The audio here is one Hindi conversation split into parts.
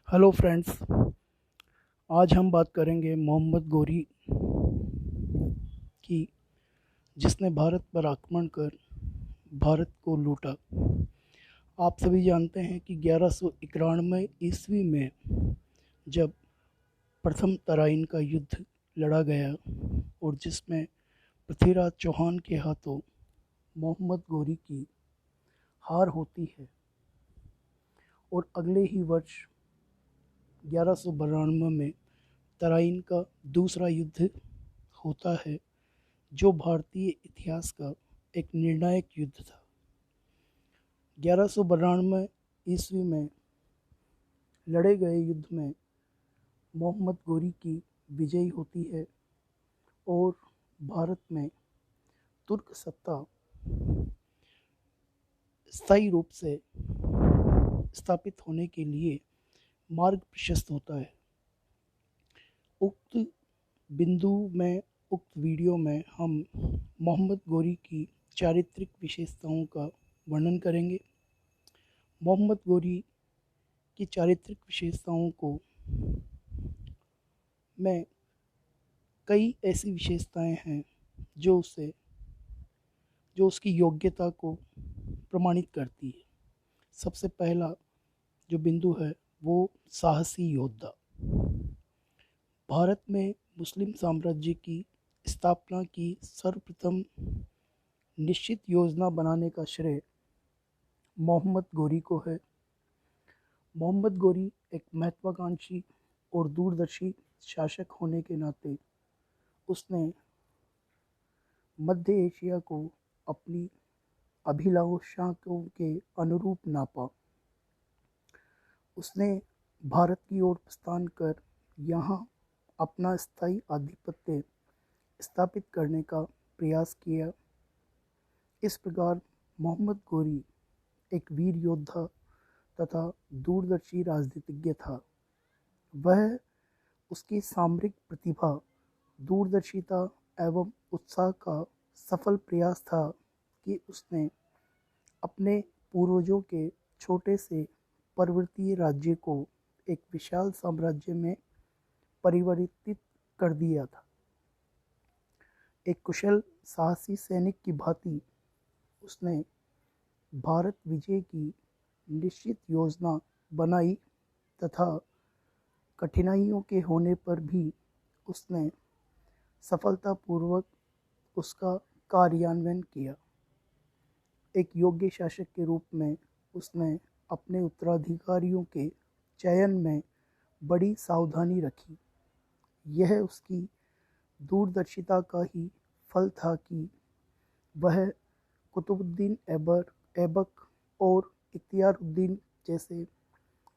Hello friends. आज हम बात करेंगे मोहम्मद गोरी की, जिसने भारत पर आक्रमण कर भारत को लूटा। आप सभी जानते हैं कि 1191 ईस्वी में जब प्रथम तराइन का युद्ध लड़ा गया और जिसमें पृथ्वीराज चौहान के हाथों मोहम्मद गोरी की हार होती है और अगले ही वर्ष 1192 में तराइन का दूसरा युद्ध होता है, जो भारतीय इतिहास का एक निर्णायक युद्ध था। 1192 ईस्वी में लड़े गए युद्ध में मोहम्मद गोरी की विजय होती है और भारत में तुर्क सत्ता स्थायी रूप से स्थापित होने के लिए मार्ग प्रशस्त होता है। उक्त बिंदु में, उक्त वीडियो में हम मोहम्मद गोरी की चारित्रिक विशेषताओं का वर्णन करेंगे। मोहम्मद गोरी की चारित्रिक विशेषताओं को में कई ऐसी विशेषताएं हैं जो उसकी योग्यता को प्रमाणित करती है। सबसे पहला जो बिंदु है वो साहसी योद्धा। भारत में मुस्लिम साम्राज्य की स्थापना की सर्वप्रथम निश्चित योजना बनाने का श्रेय मोहम्मद गोरी को है। मोहम्मद गोरी एक महत्वाकांक्षी और दूरदर्शी शासक होने के नाते उसने मध्य एशिया को अपनी अभिलाषाओं के अनुरूप नापा। उसने भारत की ओर प्रस्थान कर यहाँ अपना स्थायी आधिपत्य स्थापित करने का प्रयास किया। इस प्रकार मोहम्मद गोरी एक वीर योद्धा तथा दूरदर्शी राजनीतिज्ञ था। वह उसकी सामरिक प्रतिभा, दूरदर्शिता एवं उत्साह का सफल प्रयास था कि उसने अपने पूर्वजों के छोटे से पर्वतीय राज्य को एक विशाल साम्राज्य में परिवर्तित कर दिया था। एक कुशल साहसी सैनिक की भांति उसने भारत विजय की निश्चित योजना बनाई तथा कठिनाइयों के होने पर भी उसने सफलतापूर्वक उसका कार्यान्वयन किया। एक योग्य शासक के रूप में उसने अपने उत्तराधिकारियों के चयन में बड़ी सावधानी रखी। यह उसकी दूरदर्शिता का ही फल था कि वह कुतुबुद्दीन ऐबक और इख्तियारुद्दीन जैसे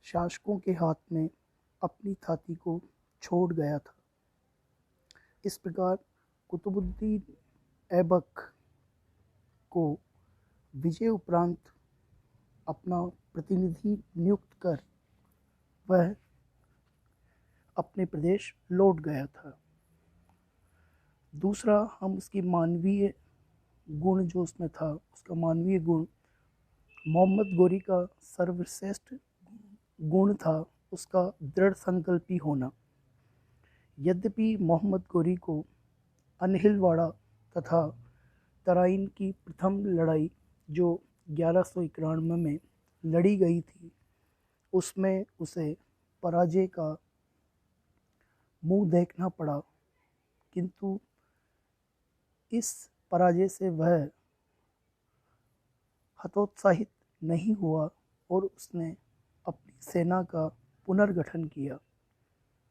शासकों के हाथ में अपनी थाती को छोड़ गया था। इस प्रकार कुतुबुद्दीन ऐबक को विजय उपरांत अपना प्रतिनिधि नियुक्त कर वह अपने प्रदेश लौट गया था। दूसरा, हम उसकी मानवीय गुण जो उसमें था, उसका मानवीय गुण, मोहम्मद गोरी का सर्वश्रेष्ठ गुण था उसका दृढ़ संकल्पी होना। यद्यपि मोहम्मद गोरी को अनहिलवाड़ा तथा तराइन की प्रथम लड़ाई जो 1191 में लड़ी गई थी, उसमें उसे पराजय का मुंह देखना पड़ा, किंतु इस पराजय से वह हतोत्साहित नहीं हुआ और उसने अपनी सेना का पुनर्गठन किया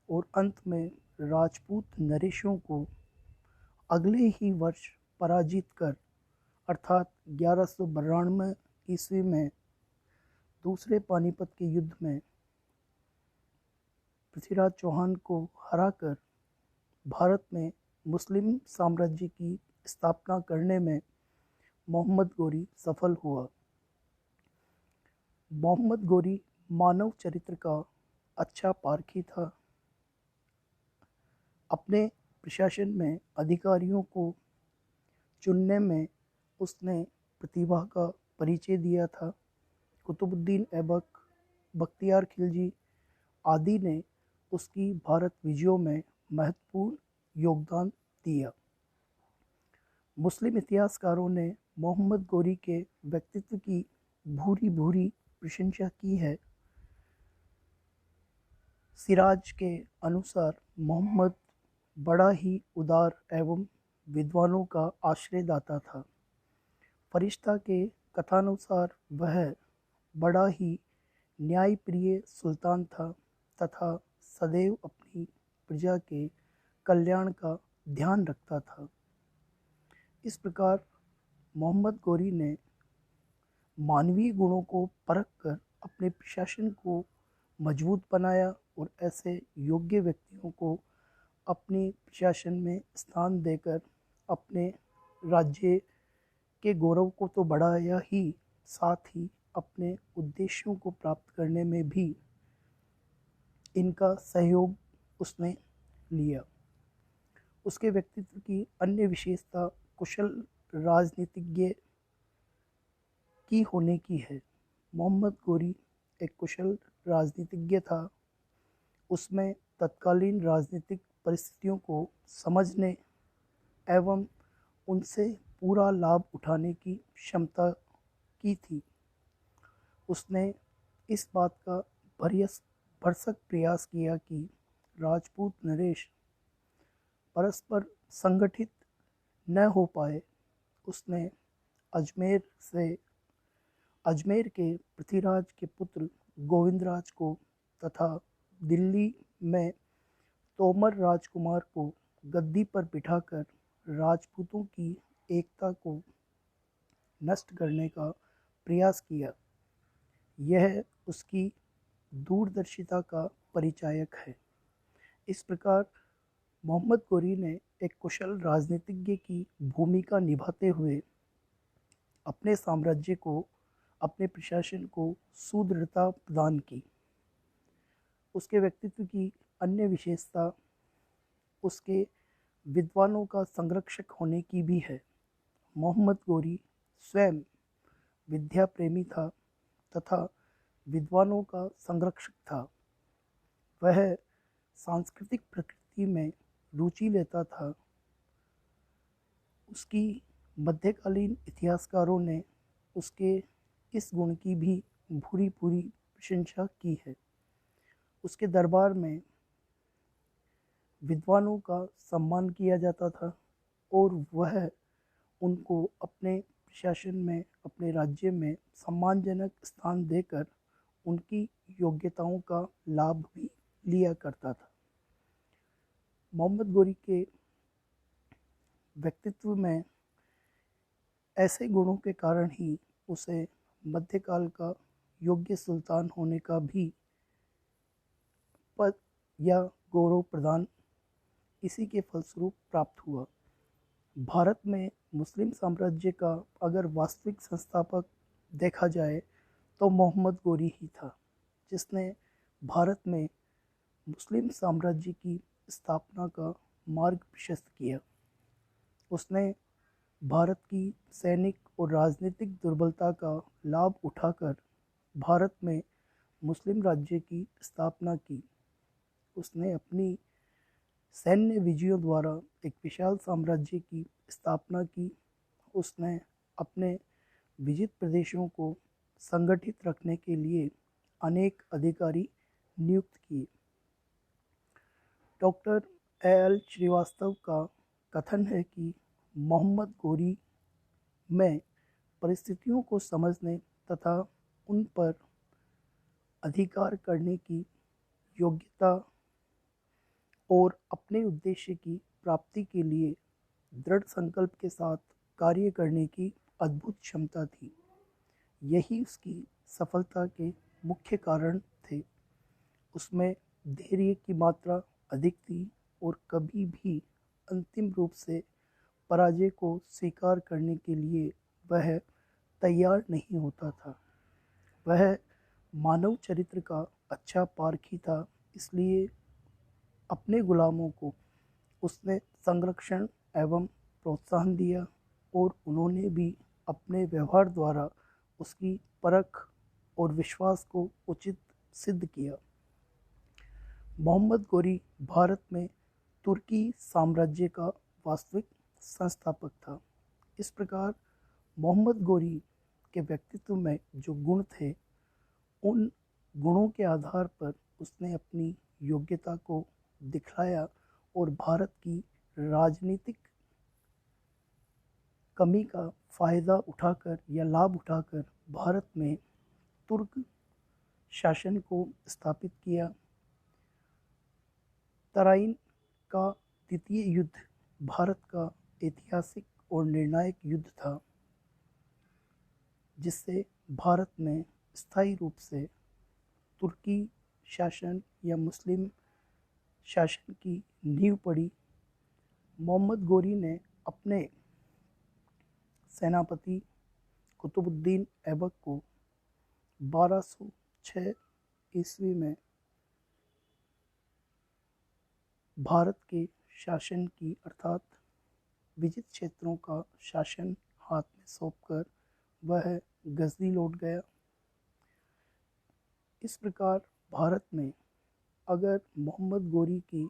और अंत में राजपूत नरेशों को अगले ही वर्ष पराजित कर, अर्थात 1192 ईस्वी में दूसरे पानीपत के युद्ध में पृथ्वीराज चौहान को हराकर भारत में मुस्लिम साम्राज्य की स्थापना करने में मोहम्मद गोरी सफल हुआ। मोहम्मद गोरी मानव चरित्र का अच्छा पारखी था। अपने प्रशासन में अधिकारियों को चुनने में उसने प्रतिभा का परिचय दिया था। कुतुबुद्दीन ऐबक, बख्तियार खिलजी आदि ने उसकी भारत विजयों में महत्वपूर्ण योगदान दिया। मुस्लिम इतिहासकारों ने मोहम्मद गोरी के व्यक्तित्व की भूरी भूरी प्रशंसा की है। सिराज के अनुसार मोहम्मद बड़ा ही उदार एवं विद्वानों का आश्रयदाता था। फरिश्ता के कथानुसार वह बड़ा ही न्यायप्रिय सुल्तान था तथा सदैव अपनी प्रजा के कल्याण का ध्यान रखता था। इस प्रकार मोहम्मद गोरी ने मानवीय गुणों को परख कर अपने प्रशासन को मजबूत बनाया और ऐसे योग्य व्यक्तियों को अपने प्रशासन में स्थान देकर अपने राज्य के गौरव को तो बढ़ाया ही, साथ ही अपने उद्देश्यों को प्राप्त करने में भी इनका सहयोग उसने लिया। उसके व्यक्तित्व की अन्य विशेषता कुशल राजनीतिज्ञ की होने की है। मोहम्मद गोरी एक कुशल राजनीतिज्ञ था। उसमें तत्कालीन राजनीतिक परिस्थितियों को समझने एवं उनसे पूरा लाभ उठाने की क्षमता की थी। उसने इस बात का भरसक प्रयास किया कि राजपूत नरेश परस्पर संगठित न हो पाए। उसने अजमेर के पृथ्वीराज के पुत्र गोविंदराज को तथा दिल्ली में तोमर राजकुमार को गद्दी पर बिठाकर राजपूतों की एकता को नष्ट करने का प्रयास किया। यह उसकी दूरदर्शिता का परिचायक है। इस प्रकार मोहम्मद गोरी ने एक कुशल राजनीतिज्ञ की भूमिका निभाते हुए अपने साम्राज्य को, अपने प्रशासन को सुदृढ़ता प्रदान की। उसके व्यक्तित्व की अन्य विशेषता उसके विद्वानों का संरक्षक होने की भी है। मोहम्मद गोरी स्वयं विद्या प्रेमी था तथा विद्वानों का संरक्षक था। वह सांस्कृतिक प्रकृति में रुचि लेता था। उसकी मध्यकालीन इतिहासकारों ने उसके इस गुण की भी भूरी भूरी प्रशंसा की है। उसके दरबार में विद्वानों का सम्मान किया जाता था और वह उनको अपने प्रशासन में, अपने राज्य में सम्मानजनक स्थान देकर उनकी योग्यताओं का लाभ भी लिया करता था। मोहम्मद गोरी के व्यक्तित्व में ऐसे गुणों के कारण ही उसे मध्यकाल का योग्य सुल्तान होने का भी पद या गौरव प्रदान इसी के फलस्वरूप प्राप्त हुआ। भारत में मुस्लिम साम्राज्य का अगर वास्तविक संस्थापक देखा जाए तो मोहम्मद गोरी ही था, जिसने भारत में मुस्लिम साम्राज्य की स्थापना का मार्ग प्रशस्त किया। उसने भारत की सैनिक और राजनीतिक दुर्बलता का लाभ उठाकर भारत में मुस्लिम राज्य की स्थापना की। उसने अपनी सैन्य विजयों द्वारा एक विशाल साम्राज्य की स्थापना की। उसने अपने विजित प्रदेशों को संगठित रखने के लिए अनेक अधिकारी नियुक्त किए। डॉक्टर एल श्रीवास्तव का कथन है कि मोहम्मद गोरी में परिस्थितियों को समझने तथा उन पर अधिकार करने की योग्यता और अपने उद्देश्य की प्राप्ति के लिए दृढ़ संकल्प के साथ कार्य करने की अद्भुत क्षमता थी। यही उसकी सफलता के मुख्य कारण थे। उसमें धैर्य की मात्रा अधिक थी और कभी भी अंतिम रूप से पराजय को स्वीकार करने के लिए वह तैयार नहीं होता था। वह मानव चरित्र का अच्छा पारखी था, इसलिए अपने गुलामों को उसने संरक्षण एवं प्रोत्साहन दिया और उन्होंने भी अपने व्यवहार द्वारा उसकी परख और विश्वास को उचित सिद्ध किया। मोहम्मद गोरी भारत में तुर्की साम्राज्य का वास्तविक संस्थापक था। इस प्रकार मोहम्मद गोरी के व्यक्तित्व में जो गुण थे, उन गुणों के आधार पर उसने अपनी योग्यता को दिखलाया और भारत की राजनीतिक कमी का फ़ायदा उठाकर या लाभ उठाकर भारत में तुर्क शासन को स्थापित किया। तराइन का द्वितीय युद्ध भारत का ऐतिहासिक और निर्णायक युद्ध था, जिससे भारत में स्थायी रूप से तुर्की शासन या मुस्लिम शासन की नींव पड़ी। मोहम्मद गोरी ने अपने सेनापति कुतुबुद्दीन ऐबक को 1206 ईस्वी में भारत के शासन की अर्थात विजित क्षेत्रों का शासन हाथ में सौंपकर वह गजनी लौट गया। इस प्रकार भारत में अगर मोहम्मद गोरी की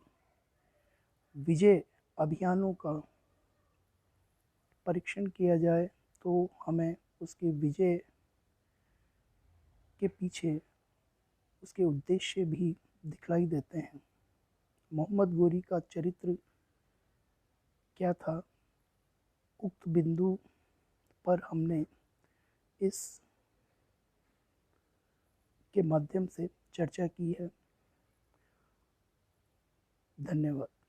विजय अभियानों का परीक्षण किया जाए तो हमें उसकी विजय के पीछे उसके उद्देश्य भी दिखलाई देते हैं। मोहम्मद गोरी का चरित्र क्या था, उक्त बिंदु पर हमने इस के माध्यम से चर्चा की है। धन्यवाद।